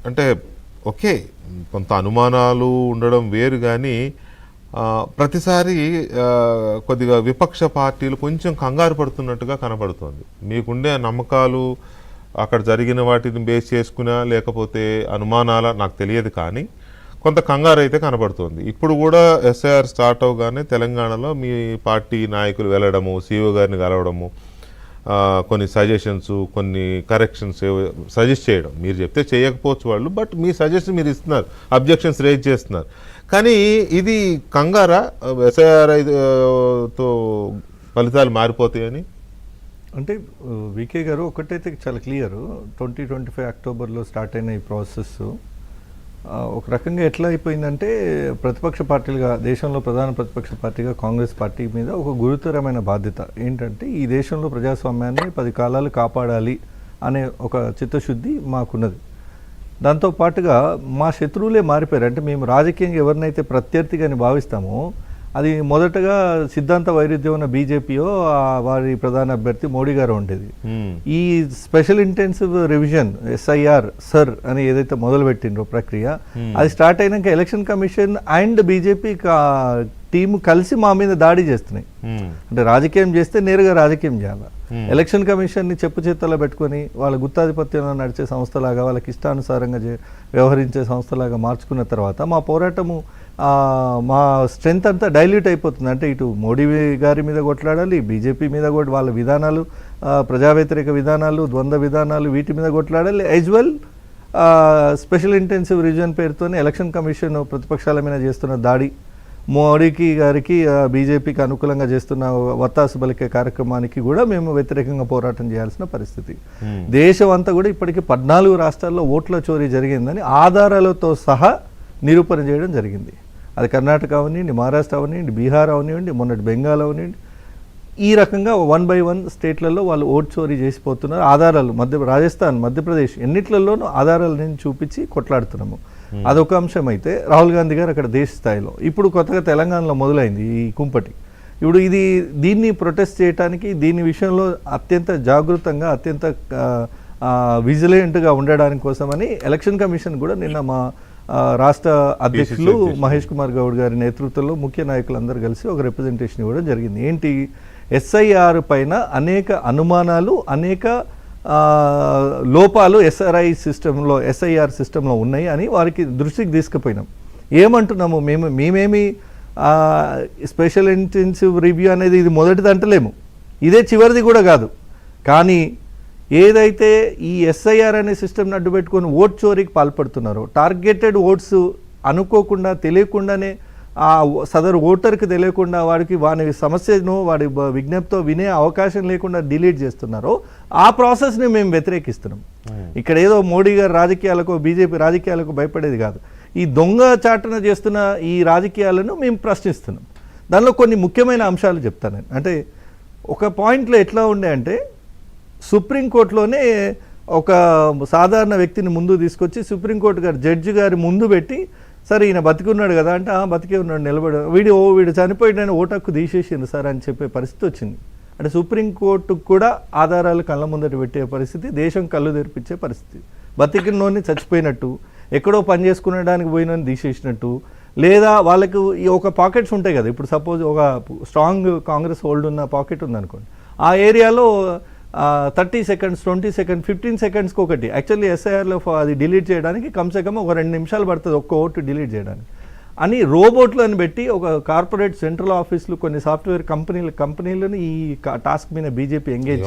అంటే ఓకే, కొంత అనుమానాలు ఉండడం వేరు, కానీ ప్రతిసారి కొద్దిగా విపక్ష పార్టీలు కొంచెం కంగారు పడుతున్నట్టుగా కనబడుతోంది. మీకుండే నమ్మకాలు అక్కడ జరిగిన వాటిని బేస్ చేసుకున్నా లేకపోతే అనుమానాల నాకు తెలియదు, కానీ కొంత కంగారు అయితే కనబడుతోంది. ఇప్పుడు కూడా ఎస్ఐఆర్ స్టార్ట్ అవగానే తెలంగాణలో మీ పార్టీ నాయకులు వెళ్ళడము, సీఓ గారిని కలవడము, కొన్ని సజెషన్స్, కొన్ని కరెక్షన్స్ సజెస్ట్ చేయడం, మీరు చెప్తే చేయకపోవచ్చు వాళ్ళు, బట్ మీ సజెషన్ మీరు ఇస్తున్నారు, అబ్జెక్షన్స్ రేజ్ చేస్తున్నారు. కానీ ఇది కంగారా ఎస్ఐఆర్ తో ఫలితాలు మారిపోతాయని? అంటే వికే గారు ఒకటైతే చాలా క్లియర్, 2025 అక్టోబర్లో స్టార్ట్ అయిన ఈ ప్రాసెస్ ఒక రకంగా ఎట్లా అయిపోయిందంటే, ప్రతిపక్ష పార్టీలుగా, దేశంలో ప్రధాన ప్రతిపక్ష పార్టీగా కాంగ్రెస్ పార్టీ మీద ఒక గురుతరమైన బాధ్యత ఏంటంటే, ఈ దేశంలో ప్రజాస్వామ్యాన్ని 10 కాలాలు కాపాడాలి అనే ఒక చిత్తశుద్ధి మాకున్నది. దాంతోపాటుగా మా శత్రువులే మారిపోయారు. అంటే మేము రాజకీయంగా ఎవరినైతే ప్రత్యర్థిగా భావిస్తామో, అది మొదటగా సిద్ధాంత వైరుధ్యం ఉన్న బీజేపీయో వారి ప్రధాన అభ్యర్థి మోడీ గారు ఉండేది. ఈ special intensive revision SIR sir అని ఏదైతే మొదలుపెట్టిండ్రో ప్రక్రియ, అది స్టార్ట్ అయినాక election commission and BJP team కలిసి మా మీద దాడి చేస్తున్నాయి. అంటే రాజకీయం చేస్తే నేరుగా రాజకీయం చేయాలి. ఎలక్షన్ కమిషన్ని చెప్పు చేత్తలో పెట్టుకొని వాళ్ళ గుత్తాధిపత్యంలో నడిచే సంస్థలాగా, వాళ్ళకి ఇష్టానుసారంగా వ్యవహరించే సంస్థలాగా మార్చుకున్న తర్వాత మా పోరాటము, మా స్ట్రెంగ్త్ అంతా డైల్యూట్ అయిపోతుంది. అంటే ఇటు మోడీ గారి మీద కొట్లాడాలి, బీజేపీ మీద కూడా వాళ్ళ విధానాలు, ప్రజా వ్యతిరేక విధానాలు, ద్వంద్వ విధానాలు, వీటి మీద కొట్లాడాలి. As well special intensive revision పేరుతోనే ఎలక్షన్ కమిషన్ ప్రతిపక్షాల మీద చేస్తున్న దాడి, మోడీకి గారికి బీజేపీకి అనుకూలంగా చేస్తున్న వత్తాసు బలికే కార్యక్రమానికి కూడా మేము వ్యతిరేకంగా పోరాటం చేయాల్సిన పరిస్థితి. దేశం అంతా కూడా ఇప్పటికీ 14 రాష్ట్రాల్లో ఓట్ల చోరీ జరిగిందని ఆధారాలతో సహా నిరూపణ చేయడం జరిగింది. అది కర్ణాటక అవనివ్వండి, మహారాష్ట్ర అవనివ్వండి, బీహార్ అవనివ్వండి, మొన్నటి బెంగాల్ అవనివ్వండి, ఈ రకంగా 1 by 1 స్టేట్లలో వాళ్ళు ఓట్ చోరీ చేసిపోతున్నారు. ఆధారాలు రాజస్థాన్, మధ్యప్రదేశ్ ఎన్నిట్లలోనూ ఆధారాలను చూపించి కొట్లాడుతున్నాము. అదొక అంశం అయితే, రాహుల్ గాంధీ గారు అక్కడ దేశ స్థాయిలో, ఇప్పుడు కొత్తగా తెలంగాణలో మొదలైంది ఈ కుంపటి. ఇప్పుడు దీన్ని ప్రొటెస్ట్ చేయడానికి, దీని విషయంలో అత్యంత జాగృతంగా, అత్యంత విజిలెంట్గా ఉండడానికి కోసమని ఎలక్షన్ కమిషన్ కూడా నిన్న మా రాష్ట్ర అధ్యక్షులు మహేష్ కుమార్ గౌడ్ గారి నేతృత్వంలో ముఖ్య నాయకులందరూ కలిసి ఒక రిప్రజెంటేషన్ ఇవ్వడం జరిగింది. ఏంటి, ఎస్ఐఆర్ పైన అనేక అనుమానాలు, అనేక లోపాలు ఎస్ఐఆర్ సిస్టంలో ఉన్నాయి అని వారికి దృష్టికి తీసుకుపోయినాం. ఏమంటున్నాము, మేమేమి స్పెషల్ ఇంటెన్సివ్ రివ్యూ అనేది ఇది మొదటిది అంటలేము, ఇదే చివరిది కూడా కాదు. కానీ ఏదైతే ఈ ఎస్ఐఆర్ అనే సిస్టమ్ని అడ్డుపెట్టుకొని ఓట్ చోరీకి పాల్పడుతున్నారో, టార్గెటెడ్ ఓట్స్ అనుకోకుండా, తెలియకుండానే ఆ సదరు ఓటర్కి తెలియకుండా వాడికి వాడి సమస్యను, వాడి విజ్ఞప్తితో వినే అవకాశం లేకుండా డిలీట్ చేస్తున్నారో, ఆ ప్రాసెస్ని మేము వ్యతిరేకిస్తున్నాం. ఇక్కడ ఏదో మోడీ గారు రాజకీయాలకు, బీజేపీ రాజకీయాలకు భయపడేది కాదు. ఈ దొంగ చాటున చేస్తున్న ఈ రాజకీయాలను మేము ప్రశ్నిస్తున్నాం. దానిలో కొన్ని ముఖ్యమైన అంశాలు చెప్తాను నేను. అంటే ఒక పాయింట్లో ఎట్లా ఉండే అంటే, సుప్రీంకోర్టులోనే ఒక సాధారణ వ్యక్తిని ముందు తీసుకొచ్చి సుప్రీంకోర్టు గారు జడ్జి గారి ముందు పెట్టి, సరే ఈయన బతికున్నాడు కదా అంటే, బతికే ఉన్నాడు, నిలబడి వీడు చనిపోయిన ఓటు హక్కు తీసేసింది సార్ అని చెప్పే పరిస్థితి వచ్చింది. అంటే సుప్రీంకోర్టుకు కూడా ఆధారాలు కళ్ళ ముందట పెట్టే పరిస్థితి, దేశం కళ్ళు తెరిపించే పరిస్థితి. బతికినోని చచ్చిపోయినట్టు, ఎక్కడో పని చేసుకునడానికి పోయినని తీసేసినట్టు, లేదా వాళ్ళకు ఒక పాకెట్స్ ఉంటాయి కదా. ఇప్పుడు సపోజ్ ఒక స్ట్రాంగ్ కాంగ్రెస్ హోల్డ్ ఉన్న పాకెట్ ఉందనుకోండి, ఆ ఏరియాలో 30 seconds, 20 seconds, 15 secondsకి ఒకటి. యాక్చువల్లీ ఎస్ఐఆర్లో అది డిలీట్ చేయడానికి కమ్సే కమ్ ఒక 2 నిమిషాలు పడుతుంది ఒక్క ఓటు డిలీట్ చేయడానికి అని రోబోట్లు అని పెట్టి, ఒక కార్పొరేట్ సెంట్రల్ ఆఫీసులు, కొన్ని సాఫ్ట్వేర్ కంపెనీలను ఈ టాస్క్ మీద బీజేపీ ఎంగేజ్